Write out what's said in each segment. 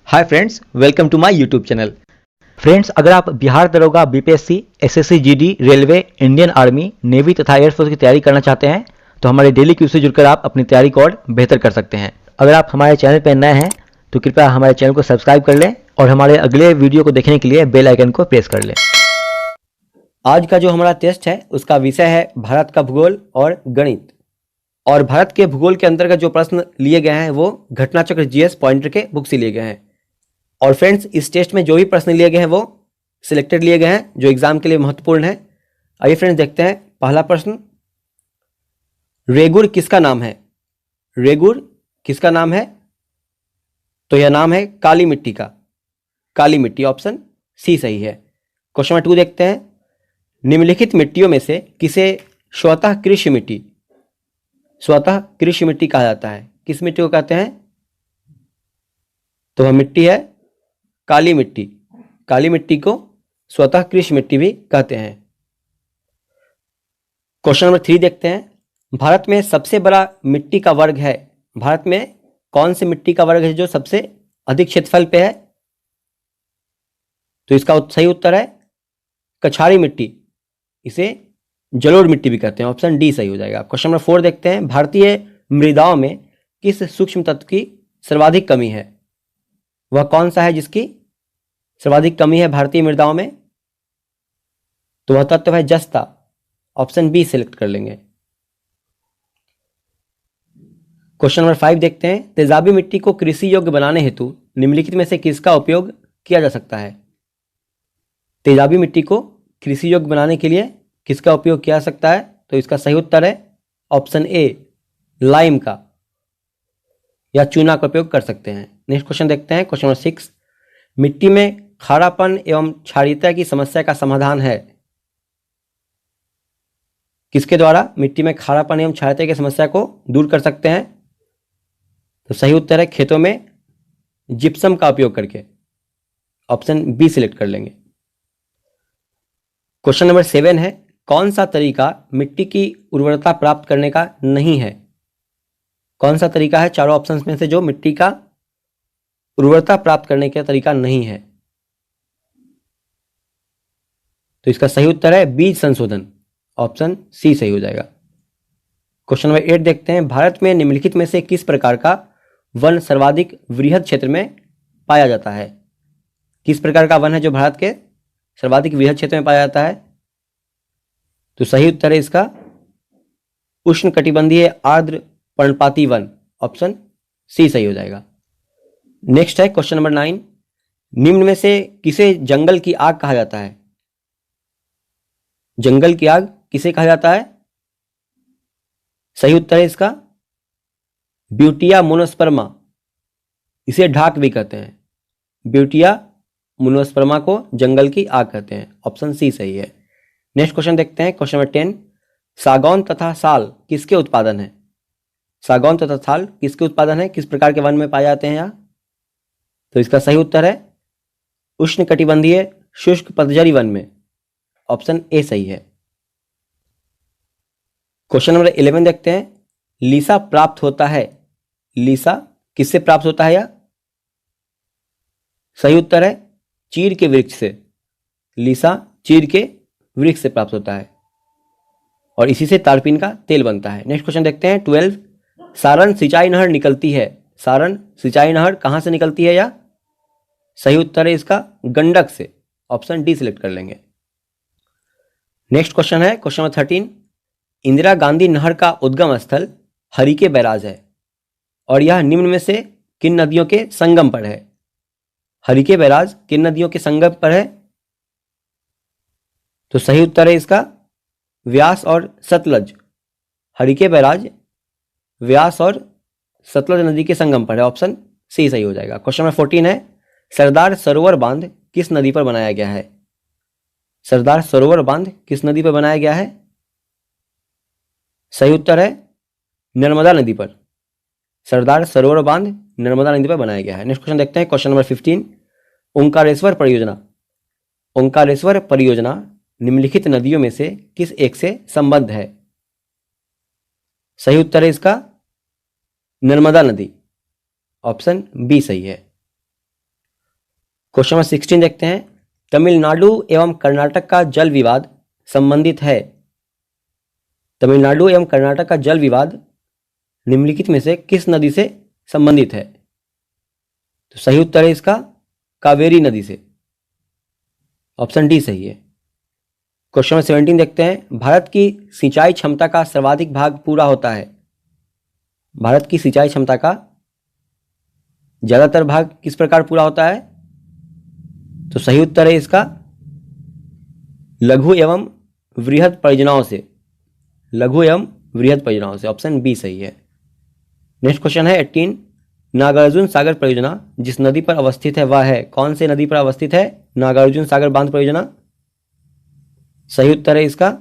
Hi friends, welcome to my YouTube channel. Friends, अगर आप बिहार दरोगा, BPSC, SSC GD, railway, Indian army, navy तथा air force की तैयारी करना चाहते हैं तो हमारे डेली क्विज से जुड़कर आप अपनी तैयारी को और बेहतर कर सकते हैं। अगर आप हमारे चैनल पर नए हैं तो कृपया हमारे चैनल को सब्सक्राइब कर लें और हमारे अगले वीडियो को देखने के लिए बेल आइकन को प्रेस कर लें। आज का जो हमारा टेस्ट है उसका विषय है भारत का भूगोल और गणित। और भारत के भूगोल के अंतर्गत जो प्रश्न लिए गए हैं वो घटनाचक्र जीएस पॉइंटर के बुक से लिए गए हैं। और फ्रेंड्स, इस टेस्ट में जो भी प्रश्न लिए गए हैं वो सिलेक्टेड लिए गए हैं जो एग्जाम के लिए महत्वपूर्ण है। आइए फ्रेंड्स देखते हैं पहला प्रश्न। रेगुर किसका नाम है? रेगुर किसका नाम है? तो यह नाम है काली मिट्टी का। काली मिट्टी, ऑप्शन सी सही है। क्वेश्चन नंबर 2 देखते हैं। निम्नलिखित मिट्टियों में से किसे स्वतः कृषि मिट्टी, स्वतः कृषि मिट्टी कहा जाता है? किस मिट्टी को कहते हैं? तो वह मिट्टी है काली मिट्टी। काली मिट्टी को स्वतः कृषि मिट्टी भी कहते हैं। क्वेश्चन नंबर 3 देखते हैं। भारत में सबसे बड़ा मिट्टी का वर्ग है। भारत में कौन सी मिट्टी का वर्ग है जो सबसे अधिक क्षेत्रफल पे है? तो इसका सही उत्तर है कछारी मिट्टी। इसे जलोढ़ मिट्टी भी कहते हैं। ऑप्शन डी सही हो जाएगा। क्वेश्चन नंबर 4 देखते हैं। भारतीय मृदाओं में किस सूक्ष्म तत्व की सर्वाधिक कमी है? वह कौन सा है जिसकी सर्वाधिक कमी है भारतीय मृदाओं में? तो वह तत्व है जस्ता। ऑप्शन बी सिलेक्ट कर लेंगे। क्वेश्चन नंबर 5 देखते हैं। तेजाबी मिट्टी को कृषि योग्य बनाने हेतु निम्नलिखित में से किसका उपयोग किया जा सकता है? तेजाबी मिट्टी को कृषि योग्य बनाने के लिए किसका उपयोग किया जा सकता है? तो इसका सही उत्तर है ऑप्शन ए, लाइम का या चूना का उपयोग कर सकते हैं। नेक्स्ट क्वेश्चन देखते हैं। Question number 6। मिट्टी में खारापन एवं क्षारीयता की समस्या का समाधान है? किसके द्वारा मिट्टी में खारापन एवं क्षारीयता की समस्या को दूर कर सकते हैं? तो सही उत्तर है खेतों में जिप्सम का उपयोग करके। ऑप्शन बी सिलेक्ट कर लेंगे। क्वेश्चन नंबर 7 है। कौन सा तरीका मिट्टी की उर्वरता प्राप्त करने का नहीं है? कौन सा तरीका है चारों ऑप्शंस में से जो मिट्टी का उर्वरता प्राप्त करने का तरीका नहीं है? तो इसका सही उत्तर है बीज संशोधन। ऑप्शन सी सही हो जाएगा। क्वेश्चन नंबर 8 देखते हैं। भारत में निम्नलिखित में से किस प्रकार का वन सर्वाधिक वृहद क्षेत्र में पाया जाता है? किस प्रकार का वन है जो भारत के सर्वाधिक वृहद क्षेत्र में पाया जाता है? तो सही उत्तर है इसका उष्णकटिबंधीय आर्द्र पर्णपाती वन। ऑप्शन सी सही हो जाएगा। नेक्स्ट है क्वेश्चन नंबर 9। निम्न में से किसे जंगल की आग कहा जाता है? जंगल की आग किसे कहा जाता है? सही उत्तर है इसका ब्यूटिया मोनोस्पर्मा। इसे ढाक भी कहते हैं। ब्यूटिया मोनोस्पर्मा को जंगल की आग कहते हैं। ऑप्शन सी सही है। नेक्स्ट क्वेश्चन देखते हैं। Question number 10। सागौन तथा साल किसके उत्पादन है? सागौन तथा साल किसके उत्पादन है? किस प्रकार के वन में पाए जाते हैं यहाँ? तो इसका सही उत्तर है उष्णकटिबंधीय शुष्क पतझड़ी वन में। ऑप्शन ए सही है। क्वेश्चन नंबर 11 देखते हैं। लीसा प्राप्त होता है। लीसा किससे प्राप्त होता है? यह सही उत्तर है चीड़ के वृक्ष से। लीसा चीड़ के वृक्ष से प्राप्त होता है और इसी से तारपीन का तेल बनता है। नेक्स्ट क्वेश्चन देखते हैं। 12। सारण सिंचाई नहर निकलती है। सारण सिंचाई नहर कहां से निकलती है? या सही उत्तर है इसका गंडक से। ऑप्शन डी सिलेक्ट कर लेंगे। नेक्स्ट क्वेश्चन है क्वेश्चन नंबर 13। इंदिरा गांधी नहर का उद्गम स्थल हरिके बैराज है और यह निम्न में से किन नदियों के संगम पर है? हरिके बैराज किन नदियों के संगम पर है? तो सही उत्तर है इसका व्यास और सतलज। हरिके बैराज व्यास और सतलज नदी के संगम पर है। ऑप्शन सी सही हो जाएगा। क्वेश्चन नंबर 14 है। सरदार सरोवर बांध किस नदी पर बनाया गया है? सरदार सरोवर बांध किस नदी पर बनाया गया है? सही उत्तर है नर्मदा नदी पर। सरदार सरोवर बांध नर्मदा नदी पर बनाया गया है। नेक्स्ट क्वेश्चन देखते हैं। Question number 15। ओंकारेश्वर परियोजना। ओंकारेश्वर परियोजना निम्नलिखित नदियों में से किस एक से संबद्ध है? सही उत्तर है इसका नर्मदा नदी। ऑप्शन बी सही है। क्वेश्चन नंबर 16 देखते हैं। तमिलनाडु एवं कर्नाटक का जल विवाद संबंधित है। तमिलनाडु एवं कर्नाटक का जल विवाद निम्नलिखित में से किस नदी से संबंधित है? तो सही उत्तर है इसका कावेरी नदी से। ऑप्शन डी सही है। क्वेश्चन नंबर 17 देखते हैं। भारत की सिंचाई क्षमता का सर्वाधिक भाग पूरा होता है। भारत की सिंचाई क्षमता का ज्यादातर भाग किस प्रकार पूरा होता है? तो सही उत्तर है इसका लघु एवं वृहद परियोजनाओं से। लघु एवं वृहद परियोजनाओं से। ऑप्शन बी सही है। नेक्स्ट क्वेश्चन है 18। नागार्जुन सागर परियोजना जिस नदी पर अवस्थित है वह है? कौन से नदी पर अवस्थित है नागार्जुन सागर बांध परियोजना? सही उत्तर है इसका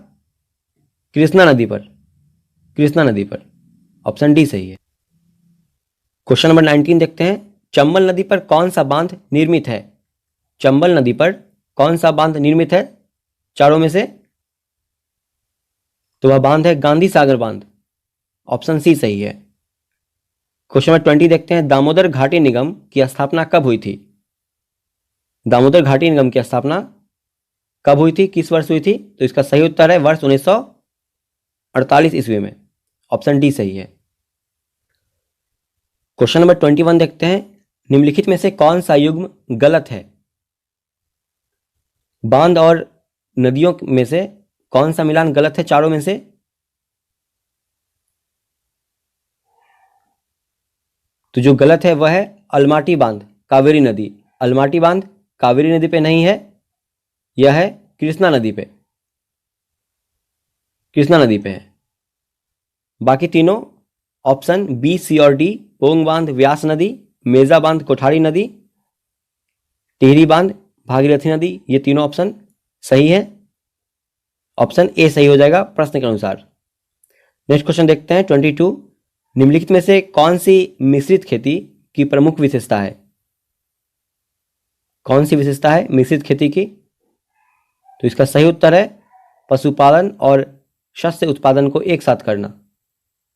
कृष्णा नदी पर। कृष्णा नदी पर। ऑप्शन डी सही है। क्वेश्चन नंबर 19 देखते हैं। चंबल नदी पर कौन सा बांध निर्मित है? चंबल नदी पर कौन सा बांध निर्मित है चारों में से? तो वह बांध है गांधी सागर बांध। ऑप्शन सी सही है। क्वेश्चन नंबर 20 देखते हैं। दामोदर घाटी निगम की स्थापना कब हुई थी? दामोदर घाटी निगम की स्थापना कब हुई थी, किस वर्ष हुई थी? तो इसका सही उत्तर है वर्ष 1948 ईस्वी में। ऑप्शन डी सही है। क्वेश्चन नंबर 21 देखते हैं। निम्नलिखित में से कौन सा युग्म गलत है? बांध और नदियों में से कौन सा मिलान गलत है चारों में से? तो जो गलत है वह है अलमाटी बांध कावेरी नदी। अलमाटी बांध कावेरी नदी पे नहीं है, यह है कृष्णा नदी पे। कृष्णा नदी पे है। बाकी तीनों ऑप्शन बी सी और डी पोंग बांध व्यास नदी, मेजा बांध कोठारी नदी, टिहरी बांध भागीरथी नदी, ये तीनों ऑप्शन सही है। ऑप्शन ए सही हो जाएगा प्रश्न के अनुसार। नेक्स्ट क्वेश्चन देखते हैं 22। निम्नलिखित में से कौन सी मिश्रित खेती की प्रमुख विशेषता है? कौन सी विशेषता है मिश्रित खेती की? तो इसका सही उत्तर है पशुपालन और शस्य उत्पादन को एक साथ करना,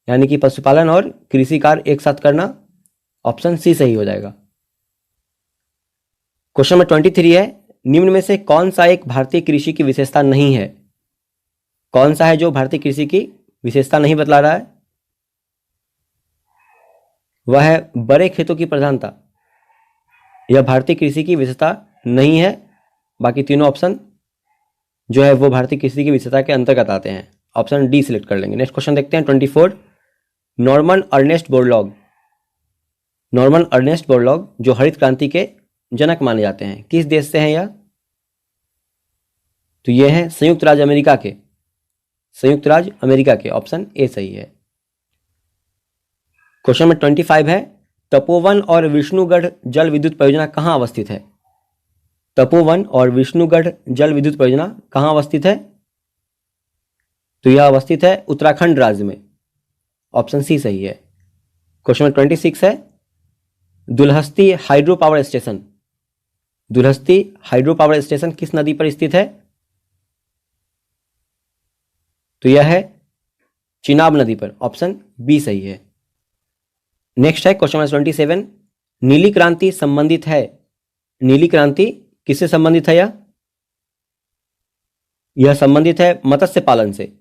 यानी कि पशुपालन और कृषि कार्य एक साथ करना। ऑप्शन सी सही हो जाएगा। क्वेश्चन नंबर 23 है। निम्न में से कौन सा एक भारतीय कृषि की विशेषता नहीं है? कौन सा है जो भारतीय कृषि की विशेषता नहीं बतला रहा है? वह है बड़े खेतों की प्रधानता। यह भारतीय कृषि की विशेषता नहीं है। बाकी तीनों ऑप्शन जो है वो भारतीय कृषि की विशेषता के अंतर्गत आते हैं। ऑप्शन डी सिलेक्ट कर लेंगे। नेक्स्ट क्वेश्चन देखते हैं 24। Norman Ernest Borlaug. Norman Ernest Borlaug जो हरित क्रांति के जनक माने जाते हैं, किस देश से हैं यह? तो ये हैं संयुक्त राज्य अमेरिका के। संयुक्त राज्य अमेरिका के। ऑप्शन ए सही है। क्वेश्चन नंबर 25 है। तपोवन और विष्णुगढ़ जल विद्युत परियोजना कहाँ अवस्थित है? तपोवन और विष्णुगढ़ जल विद्युत परियोजना कहाँ अवस्थित है? तो यह अवस्थित है उत्तराखंड राज्य में। ऑप्शन सी सही है। क्वेश्चन नंबर 26 है। Dulhasti hydro power station. Dulhasti hydro power station किस नदी पर स्थित है? तो यह है चिनाब नदी पर। ऑप्शन बी सही है। नेक्स्ट है क्वेश्चन नंबर 27। नीली क्रांति संबंधित है। नीली क्रांति किससे संबंधित है? यह संबंधित है मत्स्य पालन से।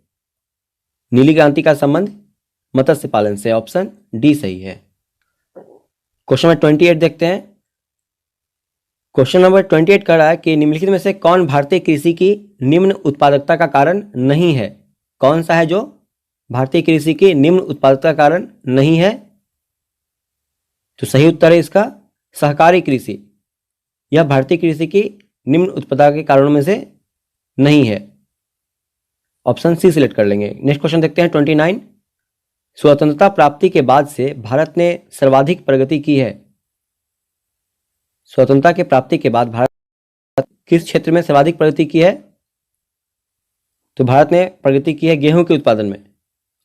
नीली क्रांति का संबंध मत्स्य पालन से। ऑप्शन डी सही है। क्वेश्चन नंबर 28 देखते हैं। क्वेश्चन नंबर 28 कह रहा है कि निम्नलिखित में से कौन भारतीय कृषि की निम्न उत्पादकता का कारण नहीं है? कौन सा है जो भारतीय कृषि की निम्न उत्पादकता का कारण नहीं है? तो सही उत्तर है इसका सहकारी कृषि। यह भारतीय कृषि की निम्न उत्पादकता के कारणों में से नहीं है। ऑप्शन सी सिलेक्ट कर लेंगे। नेक्स्ट क्वेश्चन देखते हैं 29। स्वतंत्रता प्राप्ति के बाद से भारत ने सर्वाधिक प्रगति की है। स्वतंत्रता के प्राप्ति के बाद भारत किस क्षेत्र में सर्वाधिक प्रगति की है? तो भारत ने प्रगति की है गेहूं के उत्पादन में।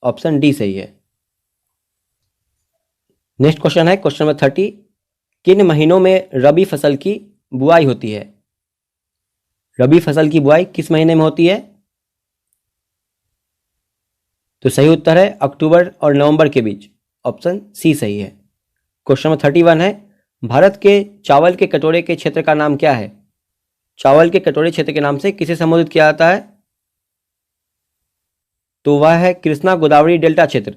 ऑप्शन डी सही है। नेक्स्ट क्वेश्चन है क्वेश्चन नंबर 30। किन महीनों में रबी फसल की बुआई होती है? रबी फसल की बुआई किस महीने में होती है? तो सही उत्तर है अक्टूबर और नवंबर के बीच। ऑप्शन सी सही है। क्वेश्चन नंबर 31 है। भारत के चावल के कटोरे के क्षेत्र का नाम क्या है? चावल के कटोरे क्षेत्र के नाम से किसे संबोधित किया जाता है? तो वह है कृष्णा गोदावरी डेल्टा क्षेत्र।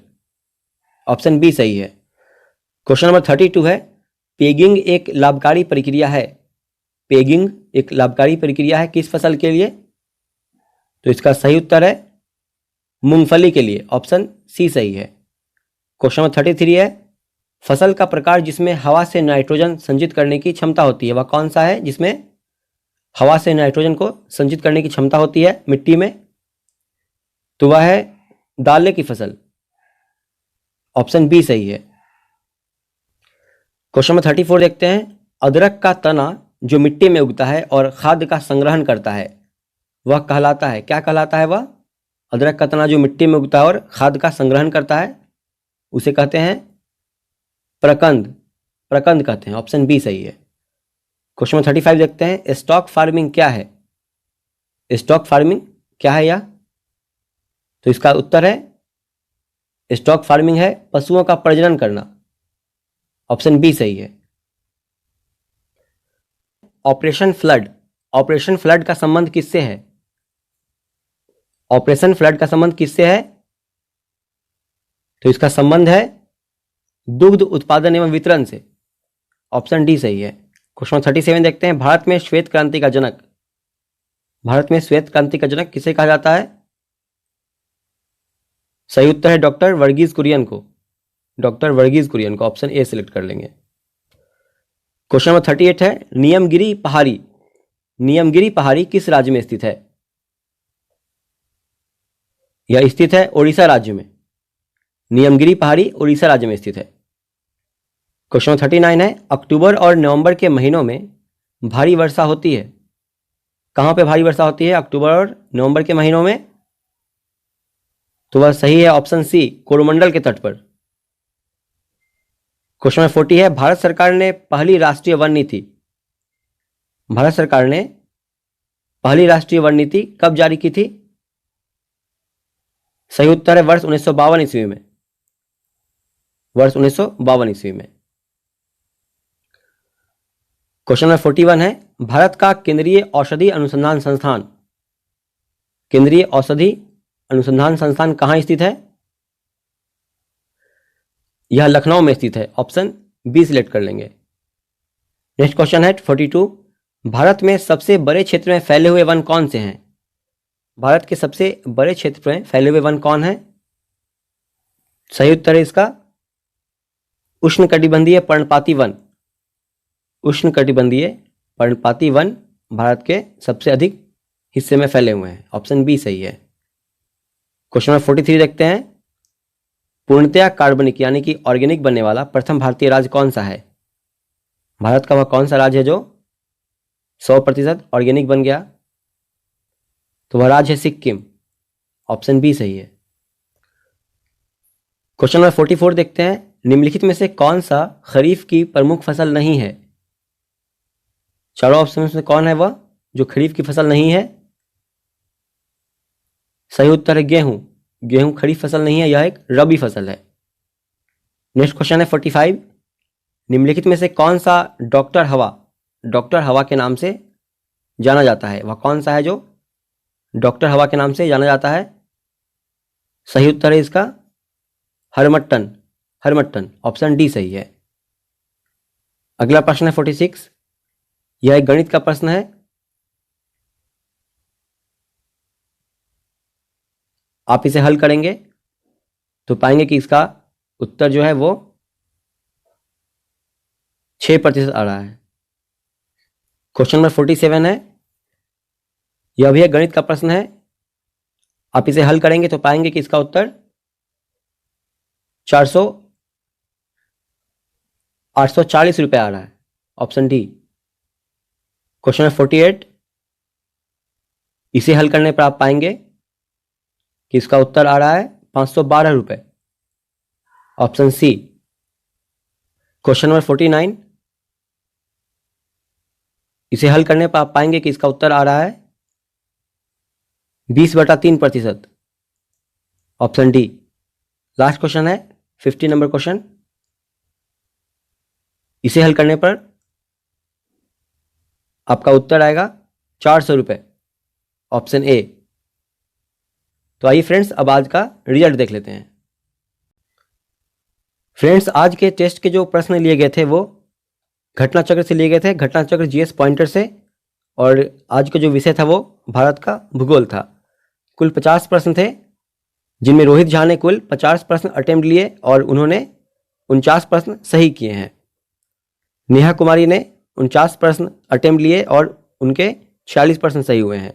ऑप्शन बी सही है। क्वेश्चन नंबर 32 है, पेगिंग एक लाभकारी प्रक्रिया है। पेगिंग एक लाभकारी प्रक्रिया है किस फसल के लिए? तो इसका सही उत्तर है मूंगफली के लिए। ऑप्शन सी सही है। क्वेश्चन नंबर 33 है, फसल का प्रकार जिसमें हवा से नाइट्रोजन संचित करने की क्षमता होती है, वह कौन सा है जिसमें हवा से नाइट्रोजन को संचित करने की क्षमता होती है मिट्टी में? तो वह है दालें की फसल। ऑप्शन बी सही है। क्वेश्चन नंबर 34 देखते हैं, अदरक का तना जो मिट्टी में उगता है और खाद्य का संग्रहण करता है, वह कहलाता है, क्या कहलाता है वह? अदरक का तना जो मिट्टी में उगता है और खाद्य का संग्रहण करता है, उसे कहते हैं प्रकंद। प्रकंद कहते हैं। ऑप्शन बी सही है। क्वेश्चन नंबर 35 देखते हैं, स्टॉक फार्मिंग क्या है? स्टॉक फार्मिंग क्या है यह? तो इसका उत्तर है स्टॉक फार्मिंग है पशुओं का प्रजनन करना। ऑप्शन बी सही है। ऑपरेशन फ्लड, ऑपरेशन फ्लड का संबंध किससे है? ऑपरेशन फ्लड का संबंध किससे है? तो इसका संबंध है दुग्ध उत्पादन एवं वितरण से। ऑप्शन डी सही है। क्वेश्चन 37 देखते हैं, भारत में श्वेत क्रांति का जनक, भारत में श्वेत क्रांति का जनक किसे कहा जाता है? सही उत्तर है डॉक्टर वर्गीज कुरियन को। डॉक्टर वर्गीज कुरियन को। ऑप्शन ए सिलेक्ट कर लेंगे। क्वेश्चन नंबर 38 है, नियमगिरी पहाड़ी, नियमगिरी पहाड़ी किस राज्य में स्थित है? यह स्थित है ओडिशा राज्य में। नियमगिरी पहाड़ी उड़ीसा राज्य में स्थित है। क्वेश्चन 39 है, अक्टूबर और नवंबर के महीनों में भारी वर्षा होती है। कहां पे भारी वर्षा होती है अक्टूबर और नवंबर के महीनों में? तो वह सही है ऑप्शन सी, कोरोमंडल के तट पर। क्वेश्चन नंबर 40 है, भारत सरकार ने पहली राष्ट्रीय वन नीति, भारत सरकार ने पहली राष्ट्रीय वन नीति कब जारी की थी? सही उत्तर है वर्ष 1952 ईस्वी में। वर्ष 1952 ईस्वी में। क्वेश्चन नंबर 41 है, भारत का केंद्रीय औषधि अनुसंधान संस्थान, केंद्रीय औषधि अनुसंधान संस्थान कहां स्थित है? यह लखनऊ में स्थित है। ऑप्शन बी सिलेक्ट कर लेंगे। नेक्स्ट क्वेश्चन है 42, भारत में सबसे बड़े क्षेत्र में फैले हुए वन कौन से हैं? भारत के सबसे बड़े क्षेत्र में फैले हुए वन कौन है? सही उत्तर है इसका उष्णकटिबंधीय पर्णपाती वन। उष्णकटिबंधीय पर्णपाती वन भारत के सबसे अधिक हिस्से में फैले हुए हैं। ऑप्शन बी सही है। क्वेश्चन नंबर 43 देखते हैं, पूर्णतया कार्बनिक यानी कि ऑर्गेनिक बनने वाला प्रथम भारतीय राज्य कौन सा है? भारत का वह कौन सा राज्य है जो 100% ऑर्गेनिक बन गया? तो वह राज्य है सिक्किम। ऑप्शन बी सही है। क्वेश्चन नंबर 44 देखते हैं, निम्नलिखित में से कौन सा खरीफ की प्रमुख फसल नहीं है? चारों ऑप्शन में कौन है वह जो खरीफ की फसल नहीं है? सही उत्तर है गेहूं। गेहूं खरीफ फसल नहीं है, यह एक रबी फसल है। नेक्स्ट क्वेश्चन है 45, निम्नलिखित में से कौन सा डॉक्टर हवा के नाम से जाना जाता है? वह कौन सा है जो डॉक्टर हवा के नाम से जाना जाता है? सही उत्तर है इसका हरमट्टन। हरमट्टन। ऑप्शन डी सही है। अगला प्रश्न है 46, यह एक गणित का प्रश्न है। आप इसे हल करेंगे तो पाएंगे कि इसका उत्तर जो है वो 6% आ रहा है। क्वेश्चन नंबर 47 है, यह भी एक गणित का प्रश्न है। आप इसे हल करेंगे तो पाएंगे कि इसका उत्तर 840 रुपये आ रहा है। Option D. क्वेश्चन नंबर 48, इसे हल करने पर आप पाएंगे कि इसका उत्तर आ रहा है 512 रुपये। Option C. क्वेश्चन नंबर 49, इसे हल करने पर आप पाएंगे कि इसका उत्तर आ रहा है 20/3%। Option D. लास्ट क्वेश्चन है 50 नंबर क्वेश्चन, इसे हल करने पर आपका उत्तर आएगा 400 रुपये, ऑप्शन ए। तो आइए फ्रेंड्स, अब आज का रिजल्ट देख लेते हैं। फ्रेंड्स, आज के टेस्ट के जो प्रश्न लिए गए थे वो घटना चक्र से लिए गए थे, घटना चक्र जीएस पॉइंटर से। और आज का जो विषय था वो भारत का भूगोल था। कुल 50 प्रश्न थे, जिनमें रोहित झा ने कुल 50 प्रश्न अटेम्प्ट लिए और उन्होंने 49 प्रश्न सही किए हैं। नेहा कुमारी ने 49 प्रश्न अटेम्प्ट लिए और उनके 46 प्रश्न सही हुए हैं।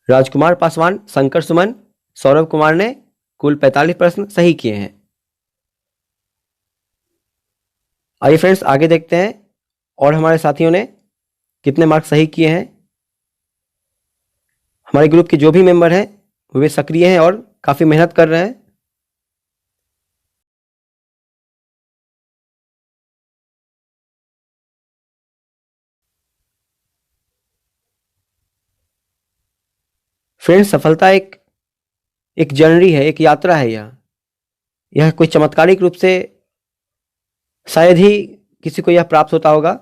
राजकुमार पासवान, शंकर सुमन, सौरभ कुमार ने कुल 45 प्रश्न सही किए हैं। आइए फ्रेंड्स, आगे देखते हैं और हमारे साथियों ने कितने मार्क्स सही किए हैं। हमारे ग्रुप के जो भी मेंबर हैं वे सक्रिय हैं और काफ़ी मेहनत कर रहे हैं। फ्रेंड्स, सफलता एक जर्नी है, एक यात्रा है। यह कोई चमत्कारिक रूप से शायद ही किसी को यह प्राप्त होता होगा।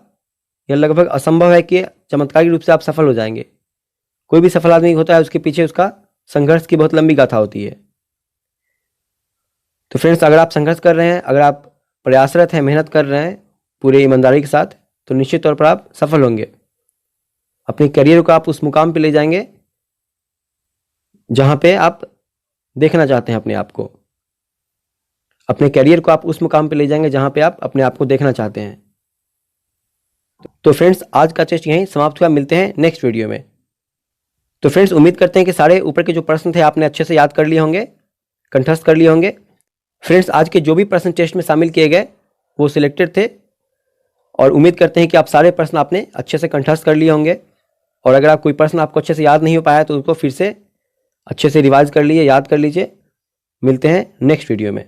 यह लगभग असंभव है कि चमत्कारिक रूप से आप सफल हो जाएंगे। कोई भी सफल आदमी होता है उसके पीछे उसका संघर्ष की बहुत लंबी गाथा होती है। तो फ्रेंड्स, अगर आप संघर्ष कर रहे हैं, अगर आप प्रयासरत हैं, मेहनत कर रहे हैं पूरे ईमानदारी के साथ, तो निश्चित तौर पर आप सफल होंगे। अपने करियर को आप उस मुकाम पे ले जाएंगे जहां पे आप देखना चाहते हैं अपने आप को। अपने करियर को आप उस मुकाम पे ले जाएंगे जहां पे आप अपने आप को देखना चाहते हैं। तो फ्रेंड्स, आज का टेस्ट यहीं समाप्त हुआ। मिलते हैं नेक्स्ट वीडियो में। तो फ्रेंड्स, उम्मीद करते हैं कि सारे ऊपर के जो प्रश्न थे आपने अच्छे से याद कर लिए होंगे, कंठस्थ कर लिए होंगे। फ्रेंड्स, आज के जो भी प्रश्न टेस्ट में शामिल किए गए वो सिलेक्टेड थे और उम्मीद करते हैं कि आप सारे प्रश्न आपने अच्छे से कंठस्थ कर लिए होंगे। और अगर आप कोई प्रश्न आपको अच्छे से याद नहीं हो पाया तो उसको फिर से अच्छे से रिवाइज कर लीजिए, याद कर लीजिए। मिलते हैं नेक्स्ट वीडियो में।